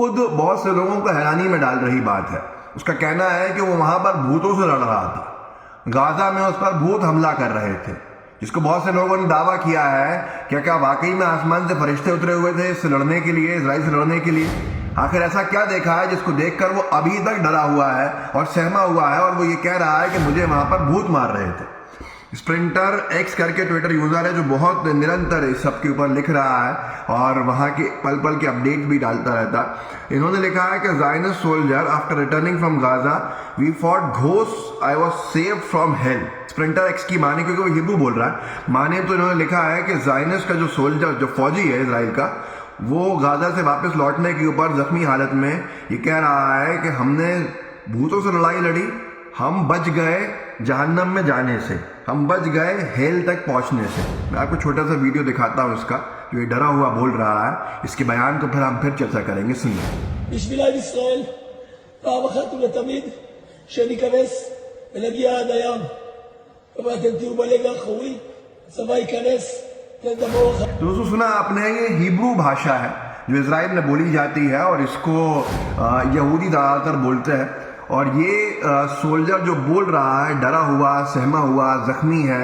खुद बहुत से लोगों को हैरानी में डाल रही बात है। उसका कहना है कि वो वहां पर भूतों से लड़ रहा था, गाजा में उस पर भूत हमला कर रहे थे, जिसको बहुत से लोगों ने दावा किया है कि क्या वाकई में आसमान से फरिश्ते उतरे हुए थे इससे लड़ने के लिए, इजराइल से लड़ने के लिए। आखिर ऐसा क्या देखा है जिसको देखकर वो अभी तक डरा हुआ है और सहमा हुआ है और वो ये कह रहा है कि मुझे वहां पर भूत मार रहे थे। स्प्रिंटर एक्स करके ट्विटर यूजर है जो बहुत निरंतर इस सब के ऊपर लिख रहा है और वहां के पल पल के अपडेट भी डालता रहता है। इन्होंने लिखा है कि zionist soldier after returning from Gaza we fought ghost I was saved from hell. Sprinter X की माने, क्योंकि वो हिब्रू बोल रहा है, माने तो इन्होंने लिखा है कि ज़ायनिस्ट का जो सोल्जर, जो फौजी है इजराइल का, वो गाजा से वापस लौटने के ऊपर जख्मी हालत में ये कह रहा है कि हमने भूतों से लड़ाई लड़ी, हम बच गए जहन्नम में जाने से, हम बच गए हेल तक पहुंचने से। मैं आपको छोटा सा वीडियो दिखाता हूं इसका, जो ये डरा हुआ बोल रहा है। इसके बयान को फिर हम चर्चा करेंगे। सुनिए। בשביל עם ישראל, פעם אחת ולתמיד, שניכנס ונגיע עד הים. ואתם תהיו בלב האחורי, הצבא ייכנס, תדברו אחת. दोस्तों सुना आपने, ये हिब्रू भाषा है जो इजराइल में बोली जाती है और इसको यहूदी ज़्यादातर बोलते हैं। और ये सोल्जर जो बोल रहा है डरा हुआ, सहमा हुआ, जख्मी है,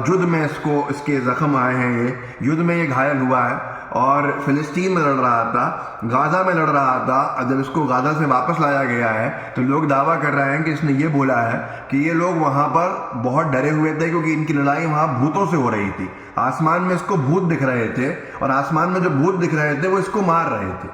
युद्ध में इसके जख्म आए हैं, ये युद्ध में ये घायल हुआ है और फिलिस्तीन में लड़ रहा था, गाजा में लड़ रहा था। जब इसको गाजा से वापस लाया गया है तो लोग दावा कर रहे हैं कि इसने ये बोला है कि ये लोग वहां पर बहुत डरे हुए थे क्योंकि इनकी लड़ाई वहां भूतों से हो रही थी। आसमान में इसको भूत दिख रहे थे और आसमान में जो भूत दिख रहे थे वो इसको मार रहे थे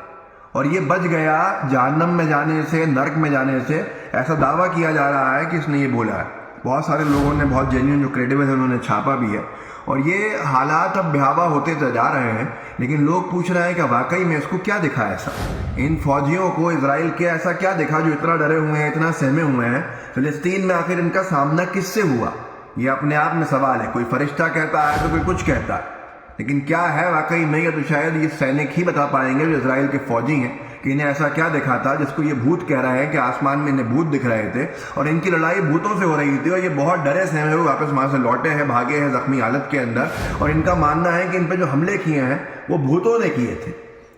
और ये बच गया जहन्नम में जाने से, नर्क में जाने से। ऐसा दावा किया जा रहा है कि इसने ये बोला है। बहुत सारे लोगों ने, बहुत जेन्युइन जो क्रेडिबल है, उन्होंने छापा भी है और ये हालात अब भयावह होते जा रहे हैं। लेकिन लोग पूछ रहे हैं कि वाकई में इसको क्या दिखा ऐसा, इन फौजियों को इजराइल के ऐसा क्या दिखा जो इतना डरे हुए हैं, इतना सहमे हुए हैं। फिलिस्तीन में आखिर इनका सामना किससे हुआ, ये अपने आप में सवाल है। कोई फरिश्ता कहता है तो कोई कुछ कहता है, लेकिन क्या है वाकई में, या तो शायद ये सैनिक ही बता पाएंगे जो इजराइल के फौजी हैं कि इन्हें ऐसा क्या दिखा था जिसको ये भूत कह रहे हैं कि आसमान में इन्हें भूत दिख रहे थे और इनकी लड़ाई भूतों से हो रही थी और ये बहुत डरे सहमे हुए वापस वहां से लौटे हैं, भागे हैं जख्मी हालत के अंदर। और इनका मानना है कि इन पे जो हमले किए हैं वो भूतों ने किए थे।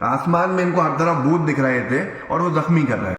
आसमान में इनको हर तरफ भूत दिख रहे थे और वो जख्मी कर रहे थे।